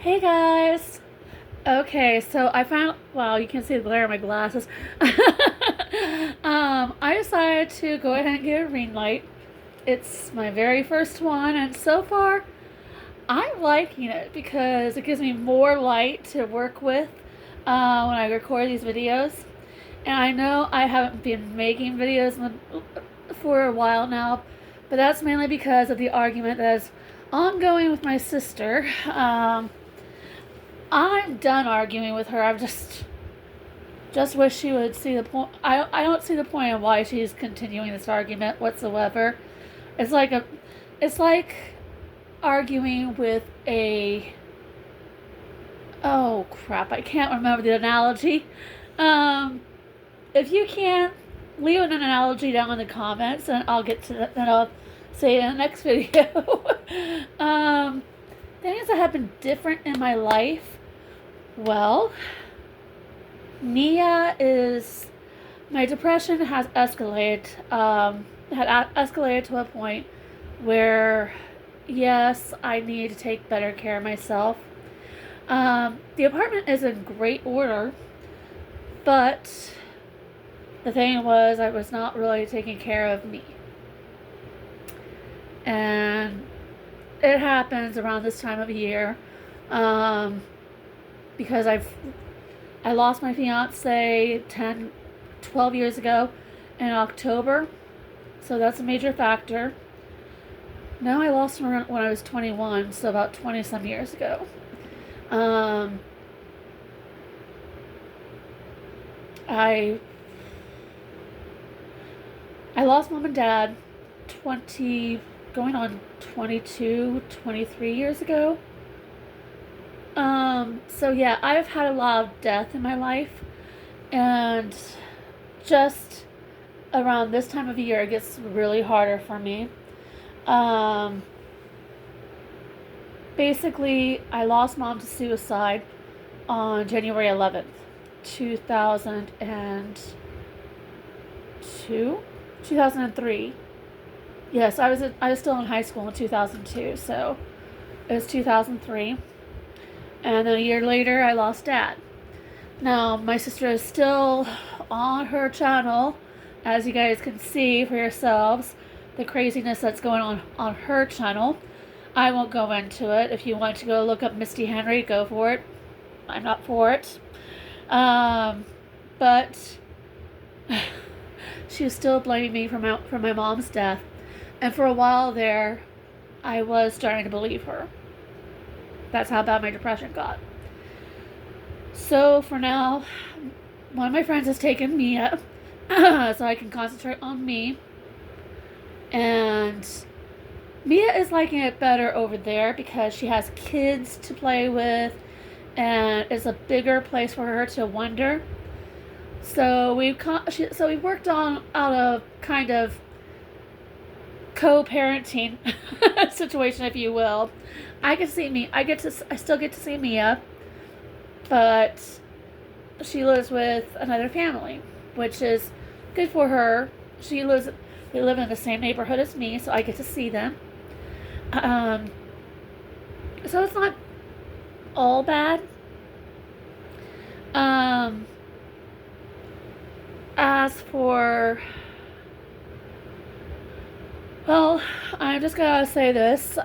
Hey guys! Okay, so I found, wow, you can see the glare of my glasses. I decided to go ahead and get a ring light. It's my very first one, and so far, I'm liking it because it gives me more light to work with when I record these videos. And I know I haven't been making videos for a while now, but that's mainly because of the argument that is ongoing with my sister. I'm done arguing with her. I've just wish she would see the point. I don't see the point of why she's continuing this argument whatsoever. It's like a it's like arguing with a, oh crap, I can't remember the analogy. Um if you can't, leave an analogy down in the comments and I'll get to that, then I'll say it in the next video. um Things that have been different in my life. Well, Mia is. My depression has escalated. Escalated to a point where, yes, I need to take better care of myself. The apartment is in great order, but the thing was, I was not really taking care of me. And it happens around this time of year. Because I lost my fiance 10, 12 years ago in October, so that's a major factor. No, I lost him when I was 21, so about 20 some years ago. Um, I I lost mom and dad 20, going on 22, 23 years ago. So yeah, I've had a lot of death in my life, and just around this time of year, it gets really harder for me. Um, Basically, I lost mom to suicide on January 11th, 2002, 2003. Yes, I was still in high school in 2002, so it was 2003. And then a year later, I lost dad. Now, my sister is still on her channel, as you guys can see for yourselves, the craziness that's going on her channel. I won't go into it. If you want to go look up Misty Henry, go for it. I'm not for it. But she was still blaming me for my mom's death. And for a while there, I was starting to believe her. That's how bad my depression got. So for now, one of my friends has taken Mia so I can concentrate on me. And Mia is liking it better over there because she has kids to play with and it's a bigger place for her to wander. So we've worked on out a kind of co-parenting situation, if you will. I still get to see Mia, but she lives with another family, which is good for her. They live in the same neighborhood as me, so I get to see them. Um, so it's not all bad. Um, as for, well, I'm just gonna say this.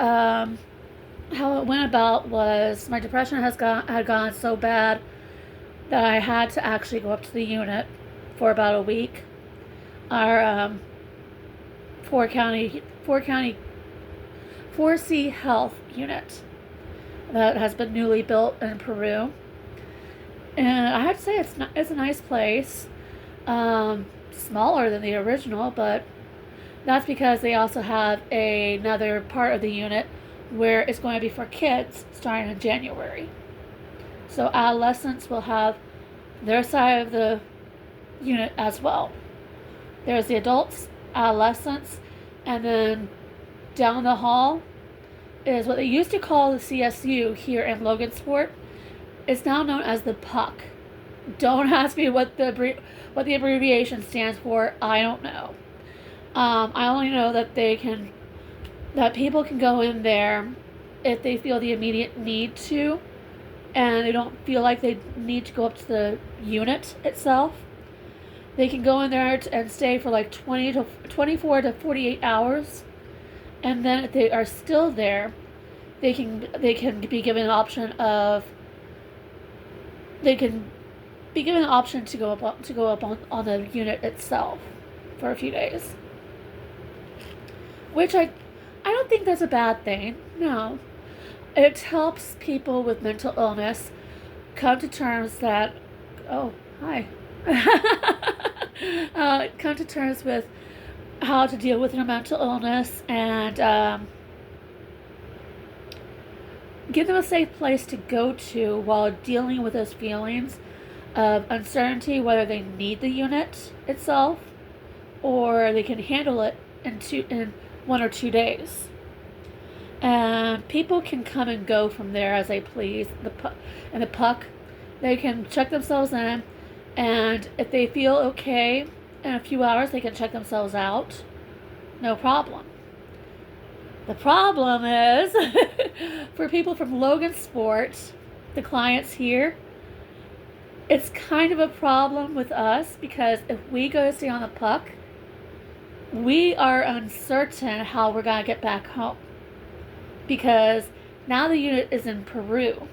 How it went about was my depression had gone so bad that I had to actually go up to the unit for about a week. Our 4C health unit that has been newly built in Peru, and I have to say it's a nice place. Smaller than the original, but that's because they also have another part of the unit where it's going to be for kids starting in January. So adolescents will have their side of the unit as well. There's the adults, adolescents, and then down the hall is what they used to call the CSU here in Logansport. It's now known as the Puck. Don't ask me what the abbreviation stands for. I don't know. I only know that that people can go in there if they feel the immediate need to. and they don't feel like they need to go up to the unit itself, they can go in there and stay for like 24 to 48 hours. And then if they are still there, they can be given an option of they can be given an option to go up on the unit itself for a few days. Which I don't think that's a bad thing. No. It helps people with mental illness come to terms that come to terms with how to deal with their mental illness, and give them a safe place to go to while dealing with those feelings of uncertainty, whether they need the unit itself or they can handle it in 1 or 2 days. And people can come and go from there as they please. In the puck, they can check themselves in, and if they feel okay in a few hours, they can check themselves out. No problem. The problem is for people from Logan Sport, the clients here, it's kind of a problem with us because if we go to stay on the puck, we are uncertain how we're going to get back home. Because now the unit is in Peru.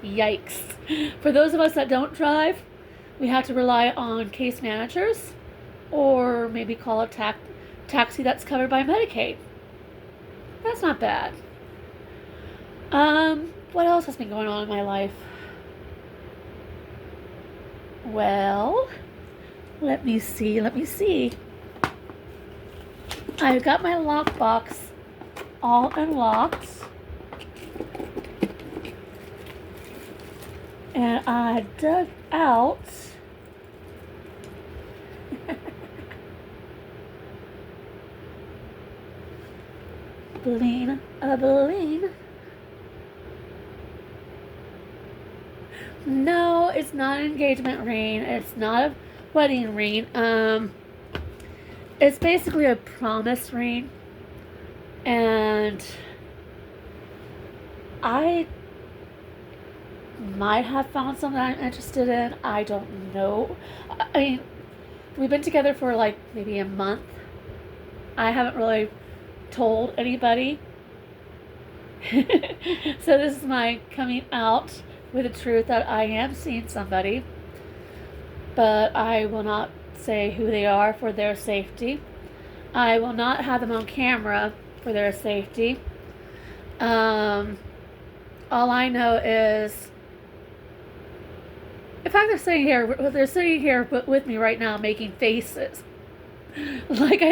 Yikes. For those of us that don't drive, we have to rely on case managers or maybe call a taxi that's covered by Medicaid. That's not bad. What else has been going on in my life? Well, let me see. I've got my lockbox all unlocked, and I dug out bling. No, it's not an engagement ring. It's not a wedding ring. It's basically a promise ring. And I might have found something I'm interested in. I don't know. I mean, we've been together for like maybe a month. I haven't really told anybody. So this is my coming out with the truth that I am seeing somebody. But I will not say who they are for their safety. I will not have them on camera for their safety. All I know is, in fact, they're sitting here with me right now making faces. Like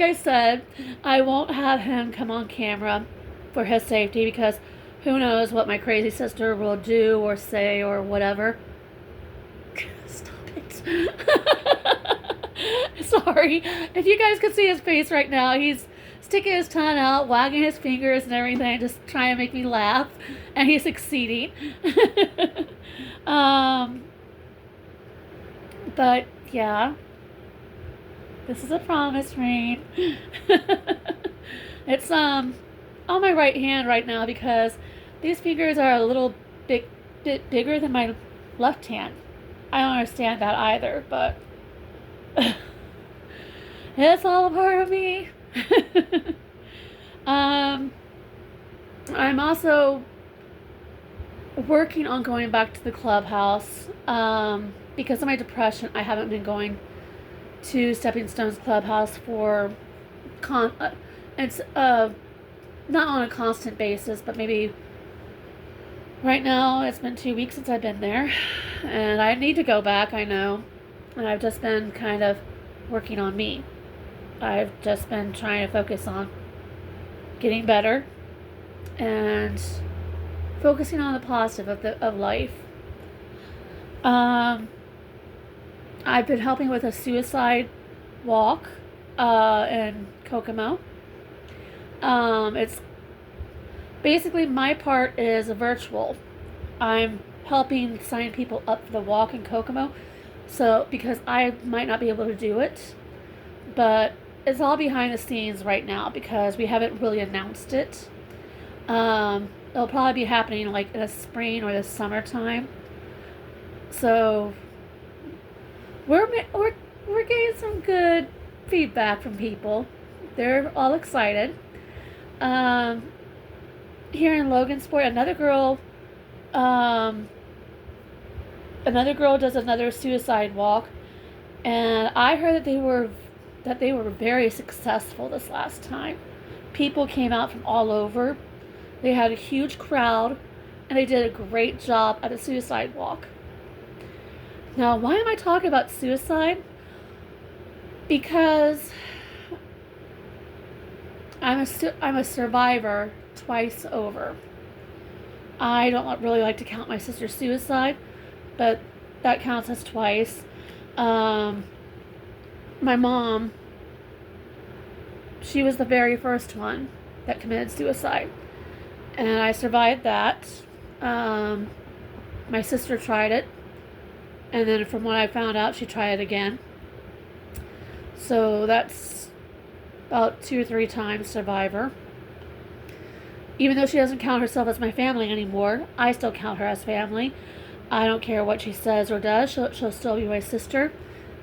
I said, I won't have him come on camera for his safety because who knows what my crazy sister will do or say or whatever. Stop it. Sorry. If you guys could see his face right now, he's sticking his tongue out, wagging his fingers and everything, just trying to make me laugh, and he's succeeding. But yeah, this is a promise ring. It's on my right hand right now because these fingers are a little bit bigger than my left hand. I don't understand that either, but it's all a part of me. I'm also working on going back to the clubhouse. Because of my depression, I haven't been going to Stepping Stones Clubhouse for it's not on a constant basis, but maybe right now it's been 2 weeks since I've been there, and I need to go back, I know, and I've just been kind of working on me. I've just been trying to focus on getting better and focusing on the positive of life. I've been helping with a suicide walk in Kokomo. It's basically my part is virtual. I'm helping sign people up for the walk in Kokomo, so because I might not be able to do it, but it's all behind the scenes right now because we haven't really announced it. It'll probably be happening like in the spring or the summertime. So we're getting some good feedback from people. They're all excited. Um, Here in Logansport, another girl does another suicide walk, and I heard that they were very successful this last time. People came out from all over. They had a huge crowd, and they did a great job at the suicide walk. Now, why am I talking about suicide? Because I'm a survivor twice over. I don't really like to count my sister's suicide, but that counts as twice. My mom, she was the very first one that committed suicide, and I survived that. My sister tried it, and then from what I found out, she tried it again. So that's about 2 or 3 times survivor. Even though she doesn't count herself as my family anymore, I still count her as family. I don't care what she says or does. She'll still be my sister.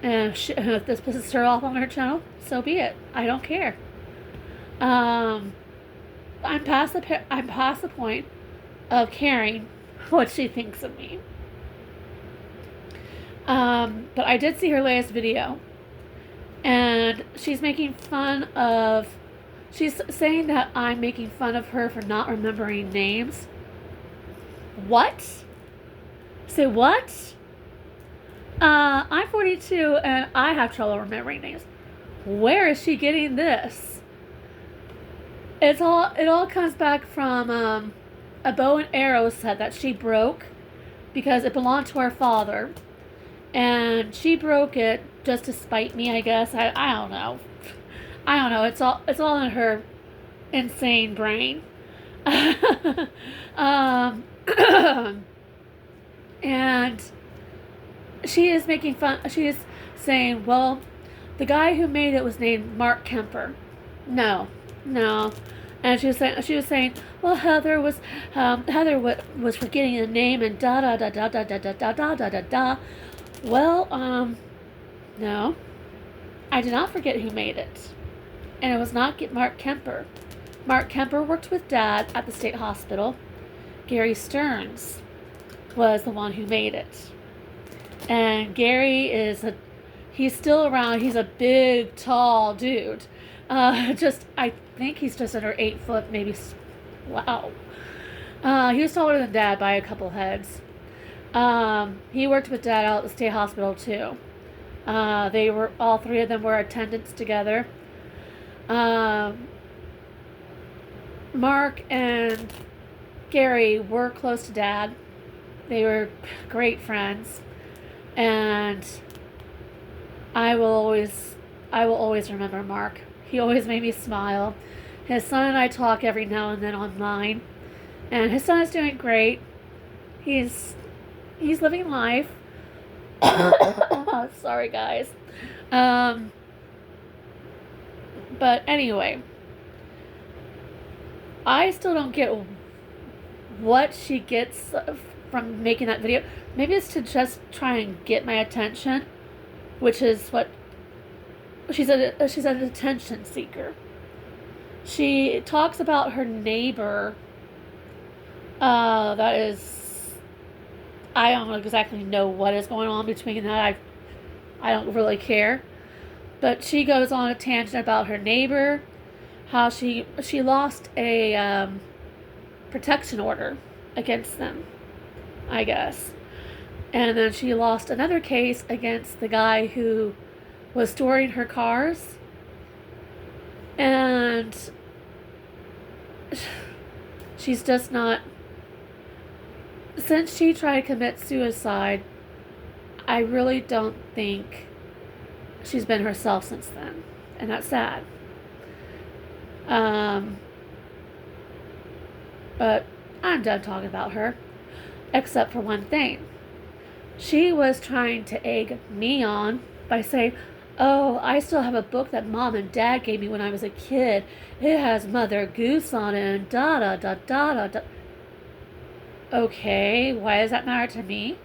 And if this pisses her off on her channel, so be it. I don't care. I'm past the point of caring what she thinks of me. But I did see her latest video, and she's saying that I'm making fun of her for not remembering names. What? Say what? I'm 42 and I have trouble remembering names. Where is she getting this? It all comes back from a bow and arrow set that she broke because it belonged to our father, and she broke it just to spite me, I guess. I don't know. I don't know. It's all in her insane brain. And she is making fun. She is saying, "Well, the guy who made it was named Mark Kemper." No. And she was saying, "Well, Heather was forgetting the name and da da da da da da da da da da da da." Well, no, I did not forget who made it, and it was not Mark Kemper. Mark Kemper worked with Dad at the state hospital. Gary Stearns was the one who made it. And Gary he's still around. He's a big, tall dude. I think he's just under 8 foot, maybe. Wow. He was taller than Dad by a couple heads. He worked with Dad out at the state hospital too. All 3 of them were attendants together. Mark and Gary were close to Dad. They were great friends, and I will always remember Mark. He always made me smile. His son and I talk every now and then online, and his son is doing great. He's living life. Sorry, guys. But anyway, I still don't get what she gets from making that video. Maybe it's to just try and get my attention, which is what she's an attention seeker. She talks about her neighbor. That is, I don't exactly know what is going on between that. I don't really care. But she goes on a tangent about her neighbor, how she lost a protection order against them, I guess. And then she lost another case against the guy who was storing her cars. And she's just not... Since she tried to commit suicide, I really don't think she's been herself since then. And that's sad. But I'm done talking about her. Except for one thing. She was trying to egg me on by saying, Oh, I still have a book that mom and dad gave me when I was a kid. It has Mother Goose on it and da da da da da da. Okay, why does that matter to me?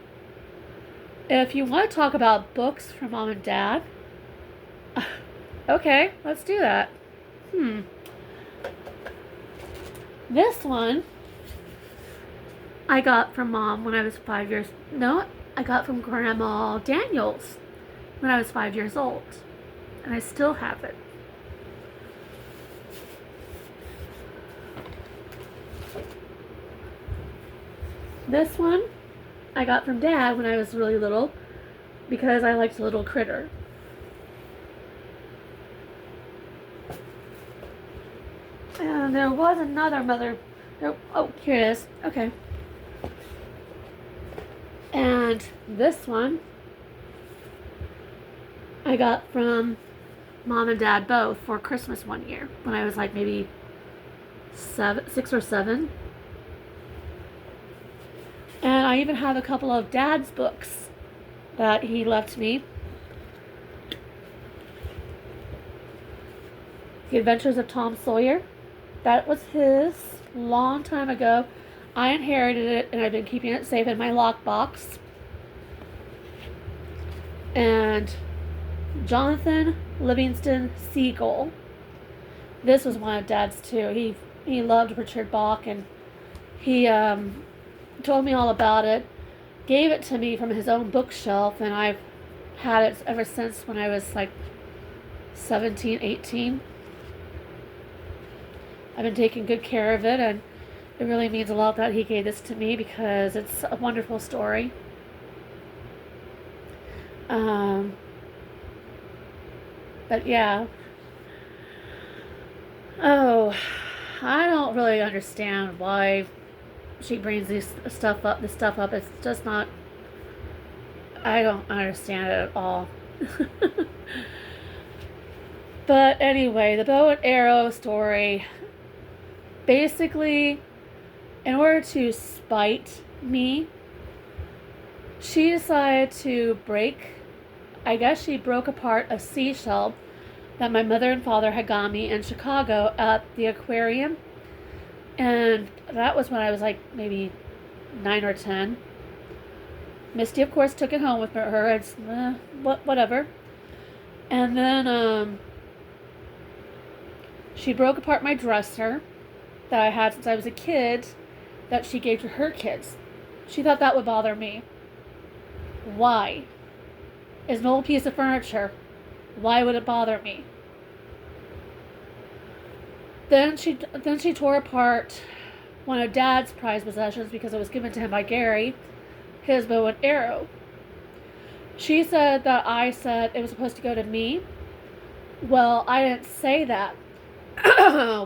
If you want to talk about books from mom and dad, okay, let's do that. Hmm. This one I got from mom when I was 5 years. No, I got from Grandma Daniels when I was 5 years old. And I still have it. This one I got from Dad when I was really little because I liked Little Critter. And there was another mother. Oh, here it is. Okay. And this one I got from Mom and Dad both for Christmas one year when I was like maybe 6 or 7. And I even have a couple of Dad's books that he left me. The Adventures of Tom Sawyer. That was his long time ago. I inherited it and I've been keeping it safe in my lockbox. And Jonathan Livingston Seagull. This was one of Dad's too. He loved Richard Bach, and he told me all about it, gave it to me from his own bookshelf, and I've had it ever since when I was like 17, 18. I've been taking good care of it, and it really means a lot that he gave this to me because it's a wonderful story. But yeah. Oh, I don't really understand why she brings this stuff up. It's just not. I don't understand it at all. But anyway, the bow and arrow story. Basically, in order to spite me, she decided to I guess she broke apart a seashell that my mother and father had got me in Chicago at the aquarium. And that was when I was like maybe 9 or 10. Misty, of course, took it home with her. It's whatever. And then she broke apart my dresser that I had since I was a kid that she gave to her kids. She thought that would bother me. Why? It's an old piece of furniture. Why would it bother me? Then she tore apart one of Dad's prized possessions because it was given to him by Gary, his bow and arrow. She said that I said it was supposed to go to me. Well, I didn't say that.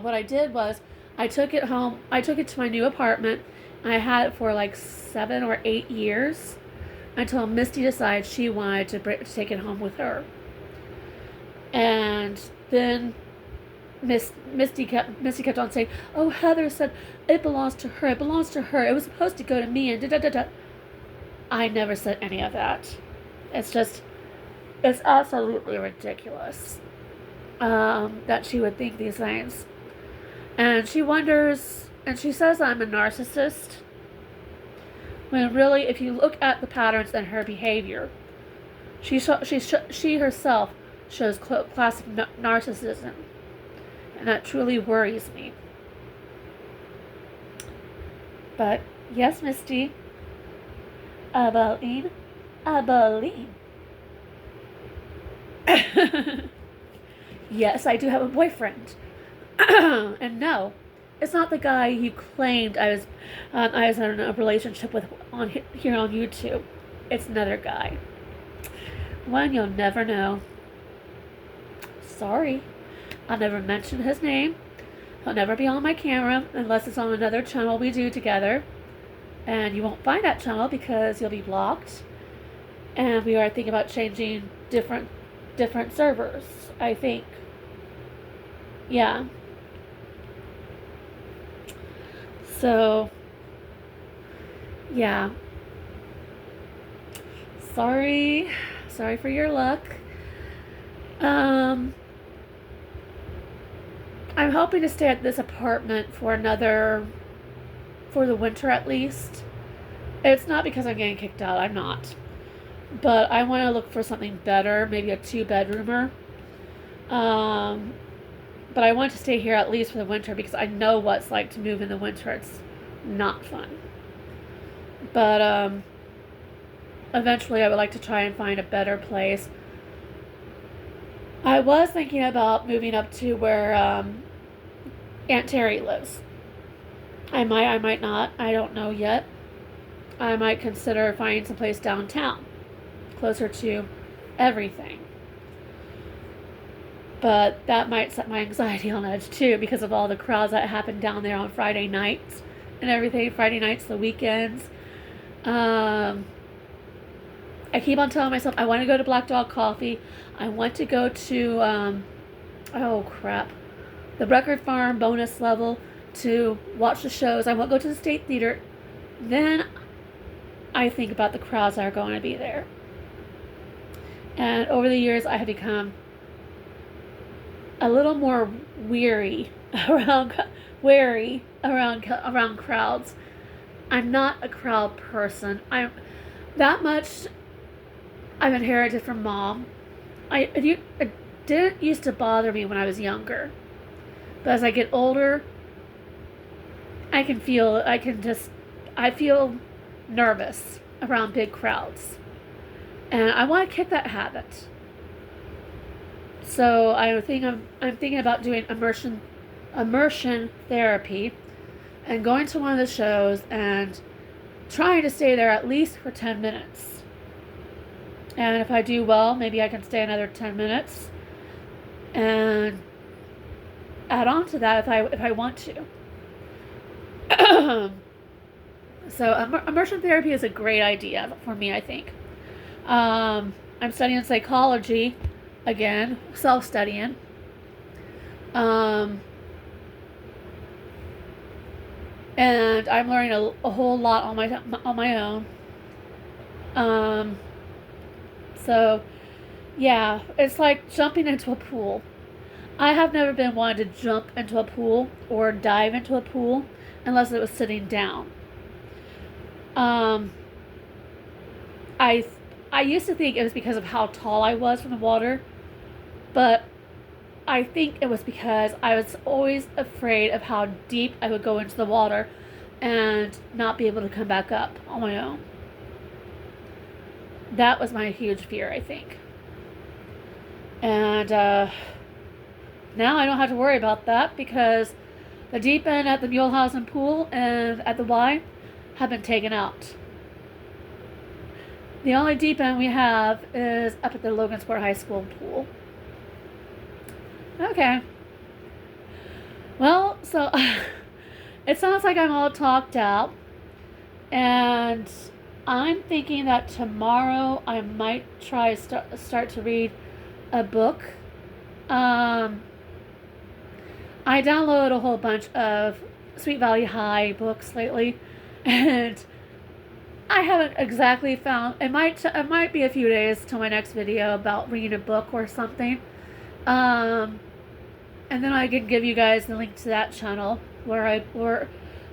What I did was I took it home. I took it to my new apartment. And I had it for like 7 or 8 years until Misty decided she wanted to take it home with her. And then Misty kept on saying, "Oh, Heather said it belongs to her. It belongs to her. It was supposed to go to me." And da da da da. I never said any of that. It's absolutely ridiculous that she would think these things. And she wonders, and she says I'm a narcissist. When really, if you look at the patterns in her behavior, she herself shows classic narcissism. And that truly worries me. But, yes, Misty. Abilene. Yes, I do have a boyfriend. And no, it's not the guy you claimed I was in a relationship with here on YouTube. It's another guy. One you'll never know. Sorry. I'll never mention his name. He'll never be on my camera unless it's on another channel we do together. And you won't find that channel because you'll be blocked. And we are thinking about changing different servers, I think. Yeah. So, yeah. Sorry for your luck. Um, I'm hoping to stay at this apartment for the winter at least. It's not because I'm getting kicked out, I'm not. But I want to look for something better, maybe a two-bedroomer. Um, but I want to stay here at least for the winter because I know what it's like to move in the winter. It's not fun. But eventually I would like to try and find a better place. I was thinking about moving up to where Aunt Terry lives. I might not. I don't know yet. I might consider finding some place downtown, closer to everything. But that might set my anxiety on edge too because of all the crowds that happen down there on Friday nights and everything. Friday nights, the weekends. I keep on telling myself I want to go to Black Dog Coffee. I want to go to, oh crap, the Record Farm bonus level to watch the shows. I want to go to the State Theater. Then I think about the crowds that are going to be there. And over the years, I have become a little more wary around crowds. I'm not a crowd person. I'm that much. I've inherited from mom. It didn't used to bother me when I was younger, but as I get older, I feel nervous around big crowds, and I want to kick that habit. So I'm thinking about doing immersion therapy, and going to one of the shows and trying to stay there at least for 10 minutes. And if I do well, maybe I can stay another 10 minutes and add on to that if I want to. So immersion therapy is a great idea for me, I think. I'm studying psychology again, self-studying. And I'm learning a whole lot on my own. So yeah, it's like jumping into a pool. I have never been one to jump into a pool or dive into a pool unless it was sitting down. I used to think it was because of how tall I was from the water, but I think it was because I was always afraid of how deep I would go into the water and not be able to come back up on my own. That was my huge fear, I think. And now I don't have to worry about that because the deep end at the Mulehausen pool and at the Y have been taken out. The only deep end we have is up at the Logansport High School pool. Okay. Well, so it sounds like I'm all talked out, and I'm thinking that tomorrow I might try start to read a book. I downloaded a whole bunch of Sweet Valley High books lately, and I haven't exactly found. It might be a few days till my next video about reading a book or something. And then I can give you guys the link to that channel where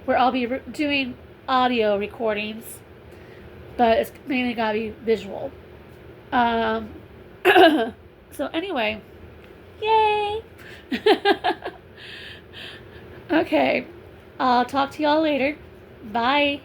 I'll be doing audio recordings, but it's mainly gotta be visual. So anyway, yay! Okay, I'll talk to y'all later. Bye.